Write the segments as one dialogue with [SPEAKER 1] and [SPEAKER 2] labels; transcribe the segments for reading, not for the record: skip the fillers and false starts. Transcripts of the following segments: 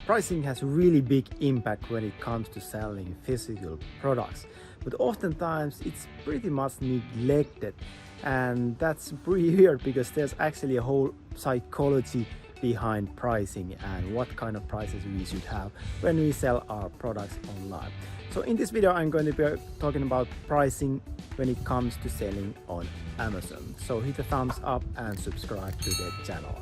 [SPEAKER 1] Pricing has really big impact when it comes to selling physical products, but oftentimes it's pretty much neglected, and that's pretty weird because there's actually a whole psychology behind pricing and what kind of prices we should have when we sell our products online. So in this video I'm going to be talking about pricing when it comes to selling on Amazon. So hit a thumbs up and subscribe to the channel.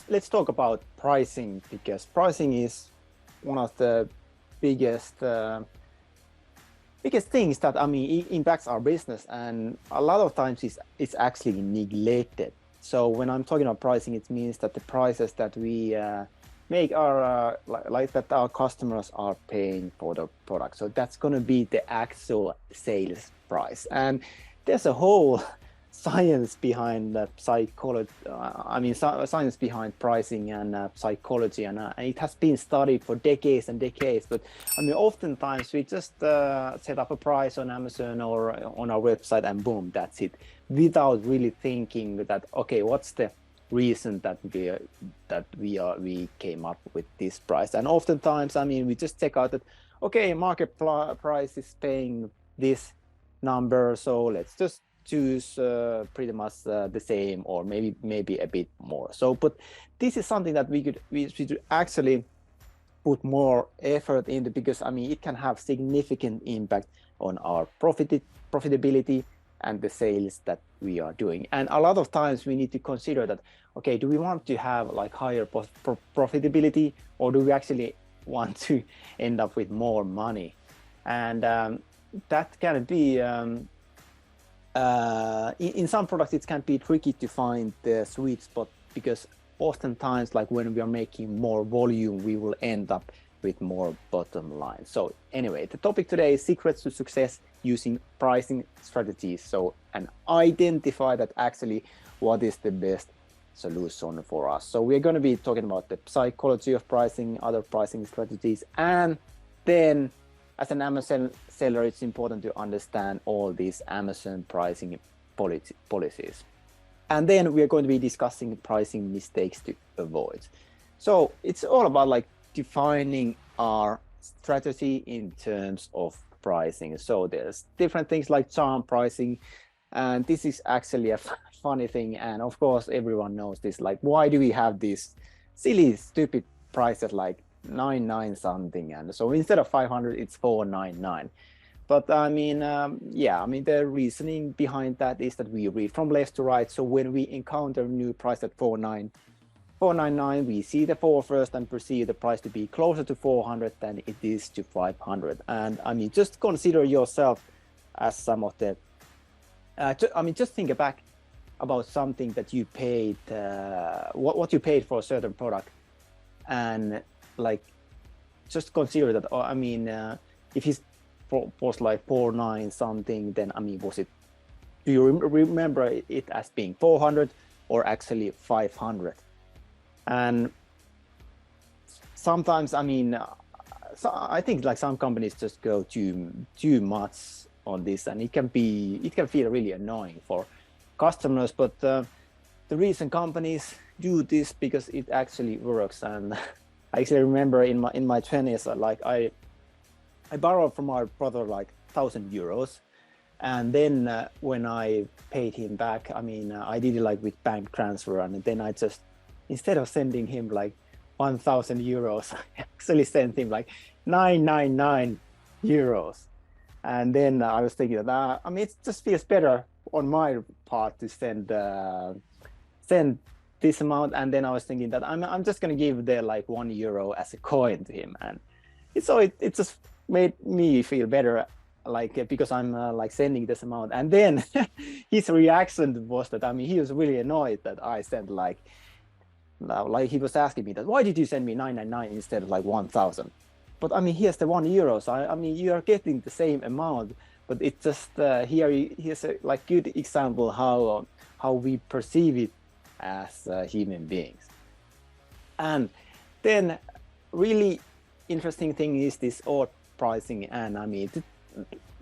[SPEAKER 1] Let's talk about pricing, because pricing is one of the biggest things that impacts our business, and a lot of times it's actually neglected. So when I'm talking about pricing, it means that the prices that we make are like that our customers are paying for the product. So that's going to be the actual sales price, and there's a whole science behind psychology. Science behind pricing and psychology, and it has been studied for decades and decades. But oftentimes we just set up a price on Amazon or on our website, and boom, that's it, without really thinking that, okay, what's the reason that we came up with this price? And oftentimes, we just check out that, okay, market price is paying this number, so let's just choose pretty much the same, or maybe a bit more. So, but this is something that we should actually put more effort into, because it can have significant impact on our profitability and the sales that we are doing. And a lot of times we need to consider that, okay, do we want to have like higher profitability, or do we actually want to end up with more money? And that can be in some products it can be tricky to find the sweet spot, because oftentimes, like when we are making more volume, we will end up with more bottom line. So anyway, the topic today is secrets to success using pricing strategies. So, and identify that actually what is the best solution for us. So we're going to be talking about the psychology of pricing, other pricing strategies, and then as an Amazon seller, it's important to understand all these Amazon pricing policies. And then we're going to be discussing pricing mistakes to avoid. So it's all about like defining our strategy in terms of pricing. So there's different things like charm pricing, and this is actually a funny thing. And of course, everyone knows this. Like, why do we have these silly, stupid prices like 99 something, and so instead of 500 it's 499? But the reasoning behind that is that we read from left to right. So when we encounter a new price at 499, we see the 4 first and perceive the price to be closer to 400 than it is to 500. And just consider yourself as some of the just think back about something that you paid, what you paid for a certain product, and like just consider that, if it was like 49 something, then was it, do you remember it as being 400 or actually 500? And sometimes I think like some companies just go too much on this, and it can feel really annoying for customers. But the reason companies do this, because it actually works. And I actually remember in my 20s, like I borrowed from my brother like 1,000 euros, and then when I paid him back, I did it like with bank transfer, and then I just, instead of sending him like 1,000 euros, I actually sent him like 999 euros. And then I was thinking that it just feels better on my part to send this amount. And then I was thinking that I'm just gonna give the like €1 as a coin to him, and it just made me feel better, like because I'm like sending this amount. And then his reaction was that he was really annoyed that I sent like he was asking me that, why did you send me 999 instead of like 1,000? But here's the €1, so you are getting the same amount, but it's just here's a like good example how we perceive it as human beings. And then really interesting thing is this odd pricing, and I mean,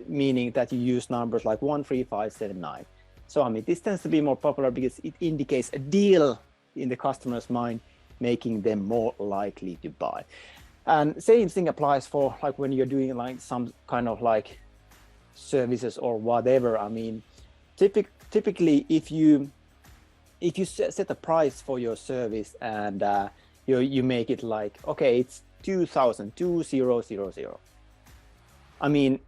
[SPEAKER 1] meaning that you use numbers like 1, 3, 5, 7, 9. So I mean, this tends to be more popular because it indicates a deal in the customer's mind, making them more likely to buy. And same thing applies for like when you're doing like some kind of like services or whatever. I mean, typically if you set a price for your service and you make it like, okay, it's 2000. I mean,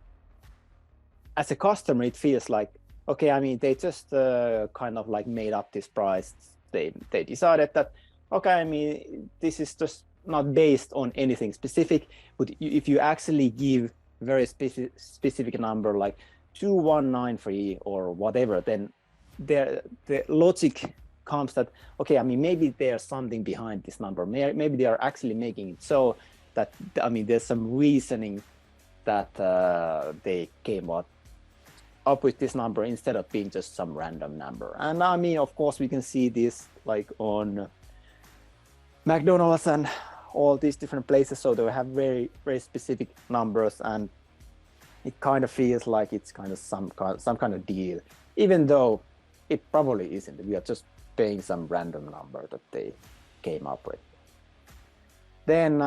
[SPEAKER 1] as a customer, it feels like, okay, I mean, they just kind of like made up this price. They decided that, okay, I mean, this is just not based on anything specific, but if you actually give very specific number like 2193 or whatever, then the logic comes that, okay, I mean, maybe there's something behind this number. Maybe they are actually making it so that, I mean, there's some reasoning that they came up with this number instead of being just some random number. And I mean, of course, we can see this like on McDonald's and all these different places. So they have very, very specific numbers, and it kind of feels like it's kind of some kind of deal, even though it probably isn't. We are just paying some random number that they came up with. Then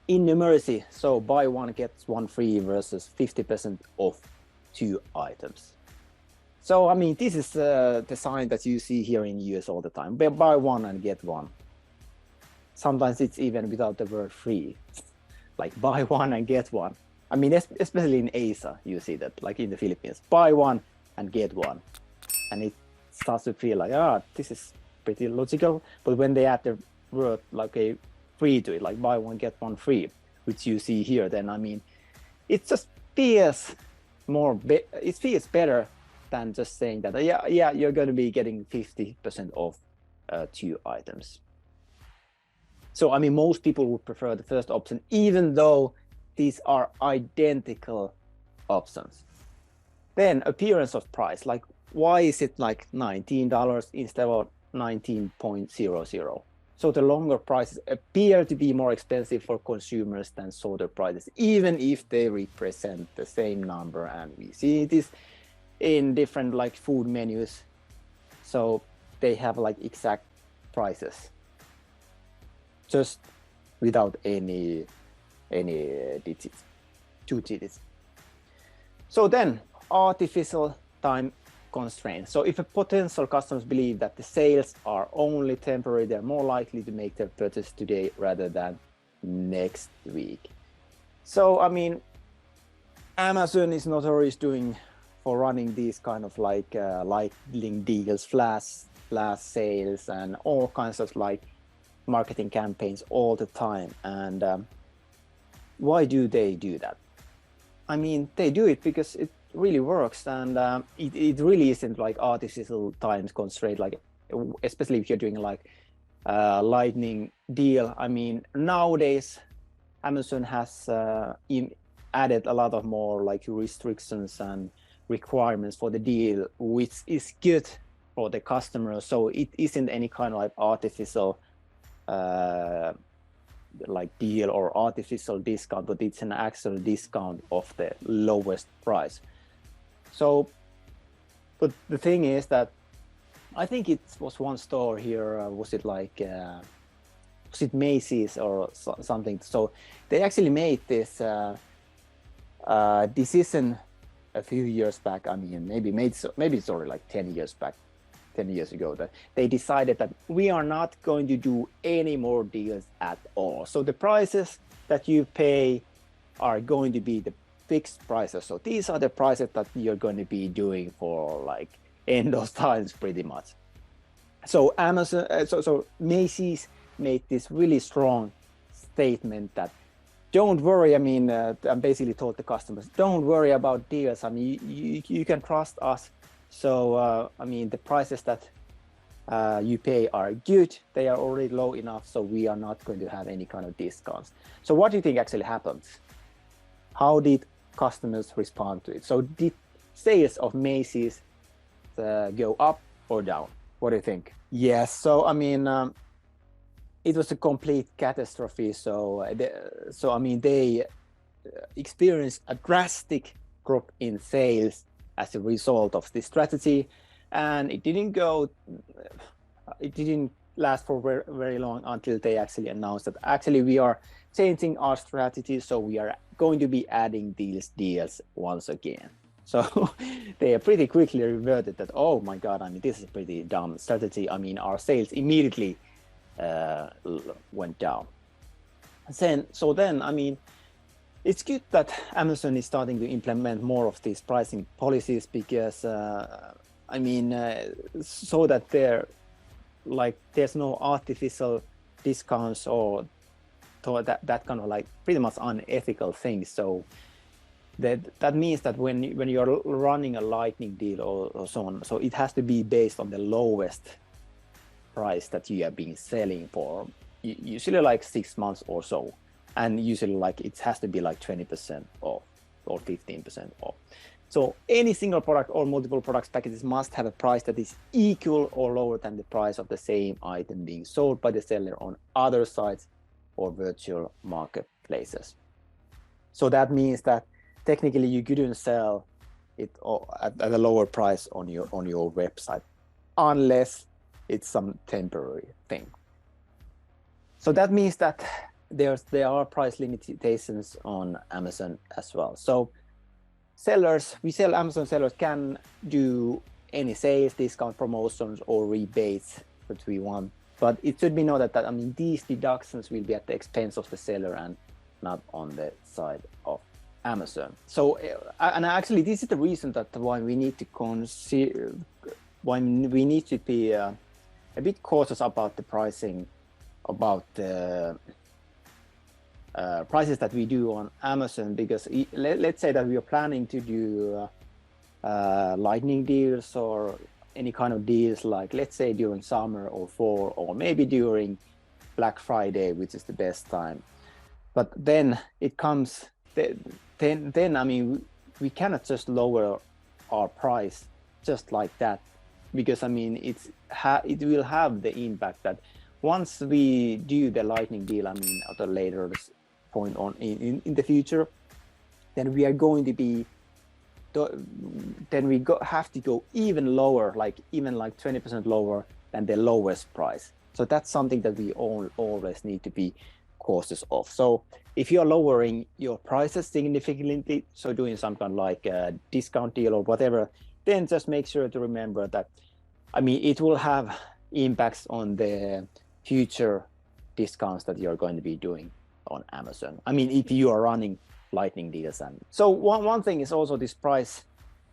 [SPEAKER 1] in numeracy, so buy one gets one free versus 50% off 2 items. So I mean, this is the sign that you see here in US all the time. Buy one and get one. Sometimes it's even without the word free, like buy one and get one. I mean, especially in Asia, you see that, like in the Philippines, buy one and get one. And it starts to feel like, this is pretty logical. But when they add the word like a free to it, like buy one, get one free, which you see here, then I mean, it just feels it feels better than just saying that, yeah, you're going to be getting 50% off 2 items. So, I mean, most people would prefer the first option, even though these are identical options. Then appearance of price, like why is it like $19 instead of 19.00? So the longer prices appear to be more expensive for consumers than shorter prices, even if they represent the same number. And we see this in different like food menus. So they have like exact prices, just without any digits, 2 digits. So then artificial time constraints. So if a potential customers believe that the sales are only temporary, they're more likely to make their purchase today rather than next week. So I mean, Amazon is notorious for running these kind of like lightning deals, flash sales, and all kinds of like marketing campaigns all the time. And why do they do that? I mean, they do it because it really works, and it really isn't like artificial times constraint, like especially if you're doing like lightning deal. I mean, nowadays Amazon has added a lot of more like restrictions and requirements for the deal, which is good for the customer. So it isn't any kind of like artificial like deal or artificial discount, but it's an actual discount of the lowest price. So, but the thing is that I think it was one store here, was it Macy's or something? So they actually made this decision a few years back. I mean, maybe it's already like 10 years ago, that they decided that we are not going to do any more deals at all. So the prices that you pay are going to be the fixed prices. So these are the prices that you're going to be doing for like end of times pretty much. So Amazon, so Macy's made this really strong statement that don't worry. I mean, I basically told the customers, don't worry about deals. I mean, you can trust us. So, I mean, the prices that you pay are good. They are already low enough, so we are not going to have any kind of discounts. So what do you think actually happened? How did customers respond to it? So did sales of Macy's go up or down? What do you think? Yes. So, I mean, it was a complete catastrophe. So I mean, they experienced a drastic drop in sales as a result of this strategy, and it didn't last for very, very long until they actually announced that actually we are changing our strategy, so we are going to be adding these deals once again. So they pretty quickly reverted that, oh my God, I mean, this is a pretty dumb strategy. I mean, our sales immediately went down. Then, I mean, it's good that Amazon is starting to implement more of these pricing policies because, I mean, so that there's no artificial discounts or that kind of like pretty much unethical things. So that means that when you're running a lightning deal or so on, so it has to be based on the lowest price that you have been selling for usually like 6 months or so, and usually like it has to be like 20% off or 15% off. So any single product or multiple products packages must have a price that is equal or lower than the price of the same item being sold by the seller on other sites or virtual marketplaces. So that means that technically you couldn't sell it at a lower price on your website unless it's some temporary thing. So that means that there are price limitations on Amazon as well. So Amazon sellers can do any sales, discount, promotions, or rebates that we want. But it should be noted that I mean these deductions will be at the expense of the seller and not on the side of Amazon. So and actually this is the reason that why we need to be a bit cautious about the pricing, about the prices that we do on Amazon, because let's say that we are planning to do lightning deals or any kind of deals, like let's say during summer or fall, or maybe during Black Friday, which is the best time. But then it comes, then I mean, we cannot just lower our price just like that, because I mean, it will have the impact that once we do the lightning deal, I mean, at a later point on in the future, then we are going to be, then we have to go even lower, like even like 20% lower than the lowest price. So that's something that we always need to be cautious of. So if you're lowering your prices significantly, so doing some kind of like a discount deal or whatever, then just make sure to remember that, I mean, it will have impacts on the future discounts that you're going to be doing on Amazon. I mean, if you are running lightning deals. And so one thing is also this price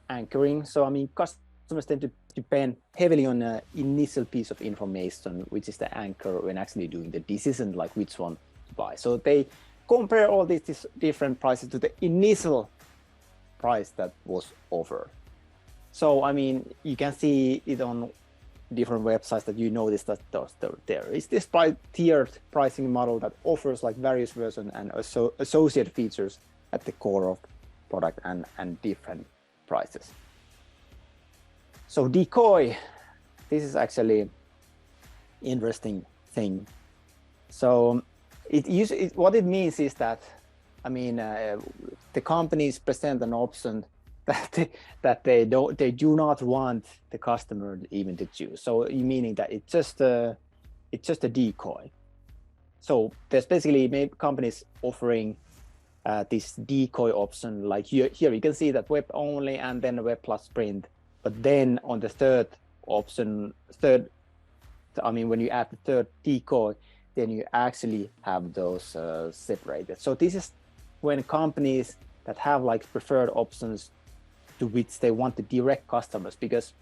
[SPEAKER 1] anchoring. So I mean, customers tend to depend heavily on an initial piece of information, which is the anchor when actually doing the decision, like which one to buy. So they compare all these different prices to the initial price that was offered. So I mean, you can see it on different websites that you notice that there is this tiered pricing model that offers like various versions and associated features at the core of product and different prices. So decoy, this is actually interesting thing. So what it means is that, I mean, the companies present an option that they do not want the customer even to choose. So meaning that it's just a decoy. So there's basically companies offering this decoy option, like here you can see that web only and then web plus print. But then on the third option, I mean, when you add the third decoy, then you actually have those separated. So this is when companies that have like preferred options to which they want to direct customers, because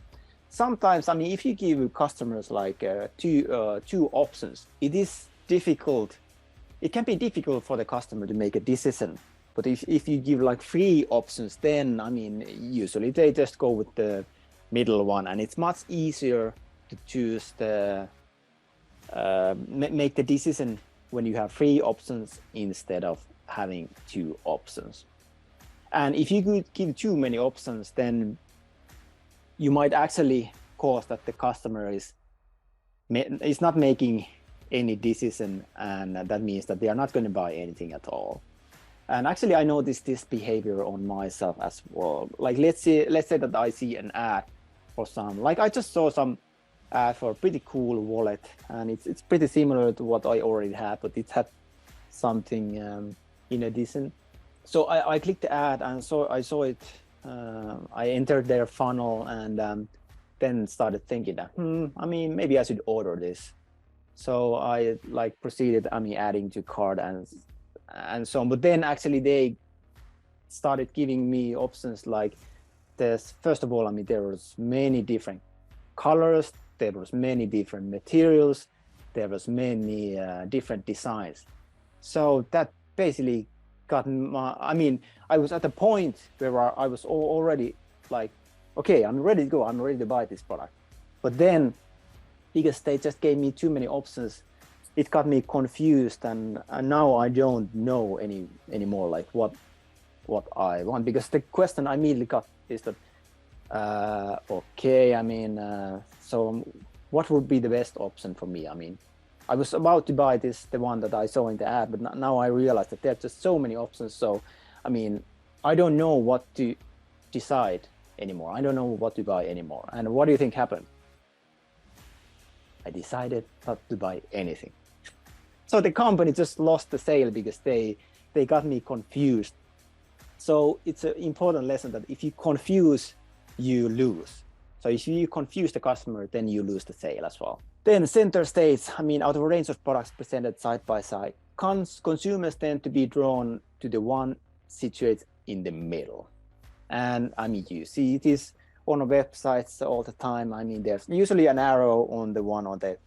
[SPEAKER 1] sometimes, I mean, if you give customers like two options, it is difficult. It can be difficult for the customer to make a decision. But if you give like 3 options, then I mean, usually they just go with the middle one, and it's much easier to choose make the decision when you have 3 options instead of having 2 options. And if you could give too many options, then you might actually cause that the customer is not making any decision, and that means that they are not going to buy anything at all. And actually, I noticed this behavior on myself as well. Like, let's say that I see an ad for some, like I just saw some ad for a pretty cool wallet, and it's pretty similar to what I already had, but it had something in addition. So I clicked the ad, and I saw it. I entered their funnel, and then started thinking that, I mean, maybe I should order this. So I like proceeded, I mean, adding to cart and so on. But then actually they started giving me options like this. First of all, I mean, there was many different colors, there was many different materials, there was many different designs. So that basically got my, I mean, I was at a point where I was already like, okay, I'm ready to go, I'm ready to buy this product. But then, because they just gave me too many options, it got me confused, and now I don't know anymore like what I want, because the question I immediately got is that okay, I mean, so what would be the best option for me? I mean, I was about to buy the one that I saw in the ad, but now I realized that there are just so many options. So I mean, I don't know what to decide anymore. I don't know what to buy anymore. And what do you think happened? I decided not to buy anything. So the company just lost the sale because they got me confused. So it's an important lesson that if you confuse, you lose. So if you confuse the customer, then you lose the sale as well. Then center stage, I mean, out of a range of products presented side by side, consumers tend to be drawn to the one situated in the middle. And I mean, you see this on websites all the time. I mean, there's usually an arrow on the one on the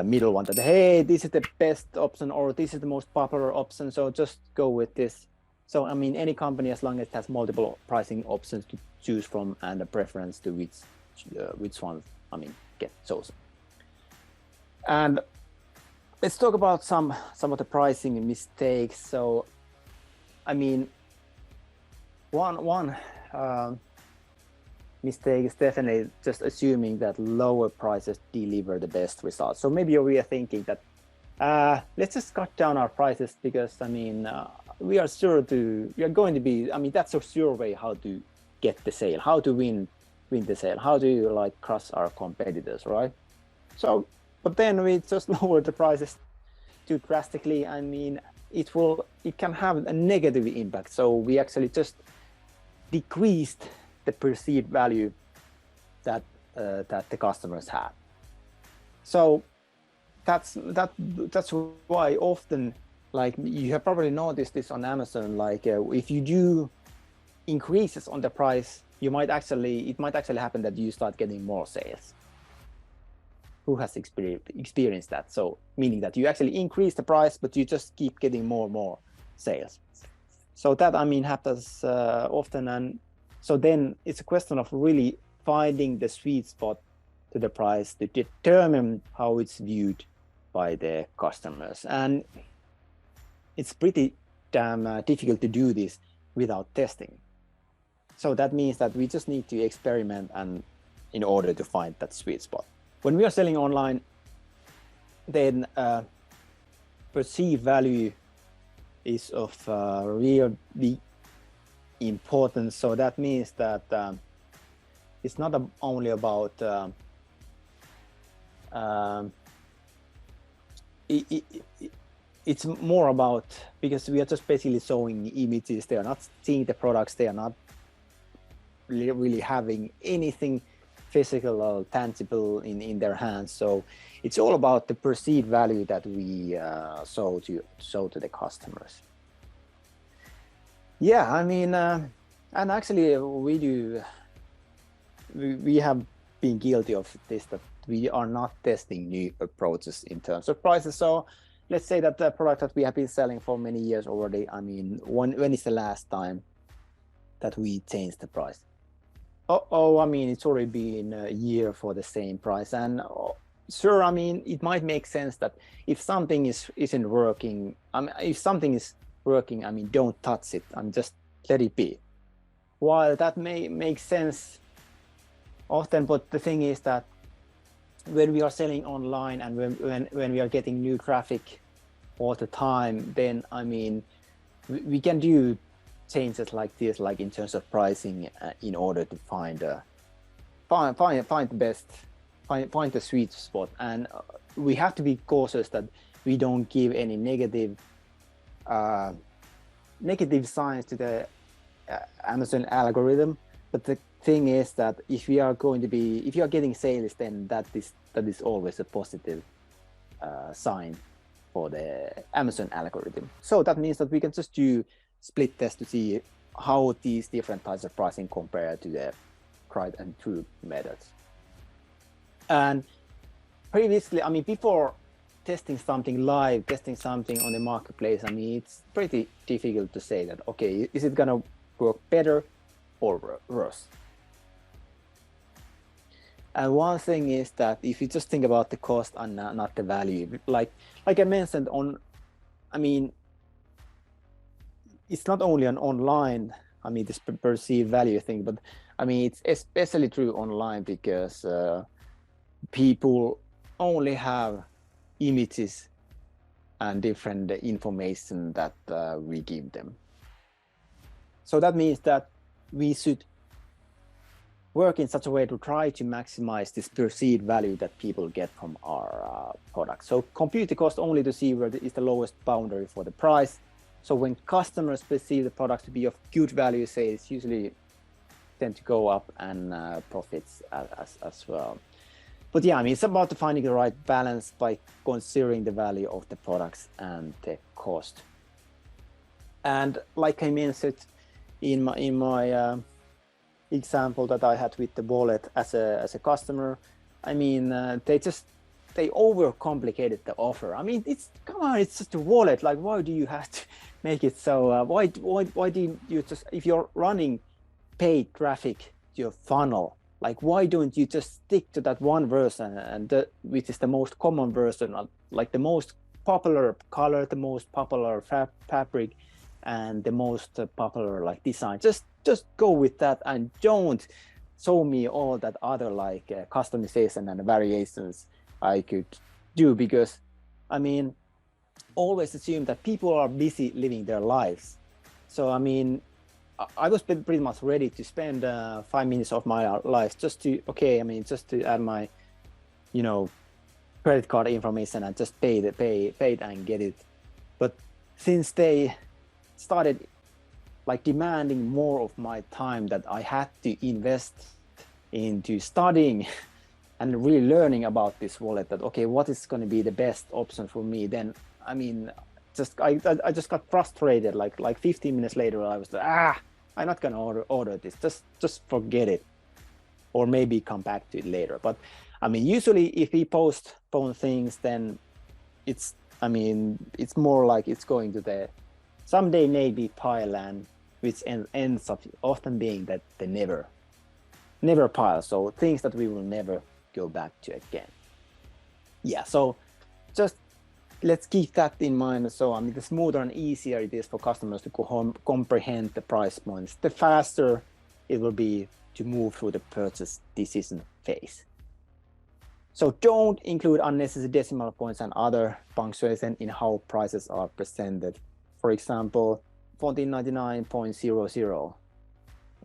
[SPEAKER 1] middle one that, hey, this is the best option, or this is the most popular option, so just go with this. So I mean, any company, as long as it has multiple pricing options to choose from and a preference to which one, I mean, get chosen. And let's talk about some of the pricing mistakes. So I mean, one mistake is definitely just assuming that lower prices deliver the best results. So maybe we are thinking that let's just cut down our prices because, I mean, we are going to be, I mean, that's a sure way how to get the sale, how to win the sale, how to like crush our competitors, right? So, but then we just lower the prices too drastically. I mean, it can have a negative impact. So we actually just decreased the perceived value that the customers have. So that's why often, like, you have probably noticed this on Amazon, like if you do increases on the price, it might actually happen that you start getting more sales. Who has experienced that? So meaning that you actually increase the price, but you just keep getting more and more sales. So that, I mean, happens often. And so then it's a question of really finding the sweet spot to the price to determine how it's viewed by the customers. And it's pretty damn difficult to do this without testing. So that means that we just need to experiment and in order to find that sweet spot. When we are selling online, then perceived value is of real big importance. So that means that it's not only about it's more about, because we are just basically showing images, they are not seeing the products, they are not really having anything physical or tangible in their hands. So it's all about the perceived value that we show to the customers. Yeah, I mean, and actually we have been guilty of this, that we are not testing new approaches in terms of prices. So let's say that the product that we have been selling for many years already, I mean, when is the last time that we changed the price? I mean, it's already been a year for the same price. And sure, I mean, it might make sense that if something isn't working, I mean, if something is working, I mean, don't touch it and just let it be. While that may make sense often, but the thing is that when we are selling online and when we are getting new traffic all the time, then I mean, we can do changes like this, like in terms of pricing, in order to find the best, find the sweet spot. And we have to be cautious that we don't give any negative signs to the Amazon algorithm. But the thing is that if you are getting sales, then that is always a positive sign for the Amazon algorithm. So that means that we can just do split test to see how these different types of pricing compare to the tried and true methods. And previously, I mean, before testing something live, testing something on the marketplace, I mean, it's pretty difficult to say that, okay, is it gonna work better or worse? And one thing is that if you just think about the cost and not the value, like I mentioned I mean, it's not only an online, I mean, this perceived value thing, but I mean, it's especially true online because people only have images and different information that we give them. So that means that we should work in such a way to try to maximize this perceived value that people get from our product. So compute the cost only to see where is the lowest boundary for the price. So when customers perceive the product to be of good value, sales usually tend to go up, and profits as well. But yeah, I mean, it's about finding the right balance by considering the value of the products and the cost. And like I mentioned in my example that I had with the wallet as a customer, I mean, they overcomplicated the offer. I mean, it's just a wallet. Like, why do you have to make it so? Why didn't you just, if you're running paid traffic to your funnel, like, why don't you just stick to that one version, and which is the most common version, like the most popular color, the most popular fabric, and the most popular like design? Just go with that, and don't show me all that other like customization and variations I could do, because I mean, always assume that people are busy living their lives. So I mean, I was pretty much ready to spend 5 minutes of my life just to add my, you know, credit card information and just pay it and get it. But since they started like demanding more of my time, that I had to invest into studying and really learning about this wallet, that okay, what is going to be the best option for me, then I mean, I just got frustrated. Like 15 minutes later, I was like, I'm not going to order this. Just forget it, or maybe come back to it later. But I mean, usually if we postpone things, then it's more like it's going to the someday maybe pile, and which ends up often being that they never pile. So things that we will never go back to again. Yeah, so just let's keep that in mind. So I mean, the smoother and easier it is for customers to comprehend the price points, the faster it will be to move through the purchase decision phase. So don't include unnecessary decimal points and other punctuation in how prices are presented. For example, 14.99.00.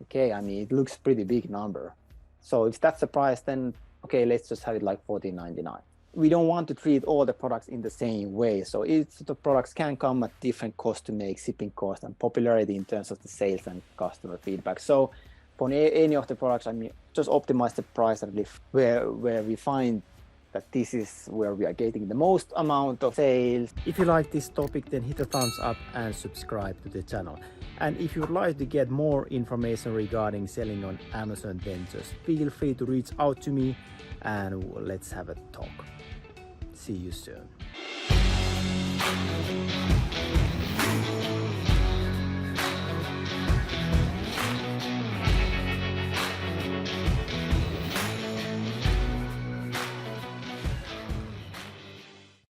[SPEAKER 1] Okay, I mean, it looks pretty big number. So if that's the price, then okay, let's just have it like 14.99. We don't want to treat all the products in the same way. So the products can come at different cost to make, shipping cost and popularity in terms of the sales and customer feedback. So for any of the products, I mean, just optimize the price at least where we find that this is where we are getting the most amount of sales. If you like this topic, then hit a thumbs up and subscribe to the channel. And if you'd like to get more information regarding selling on Amazon, then just feel free to reach out to me and let's have a talk. See you soon.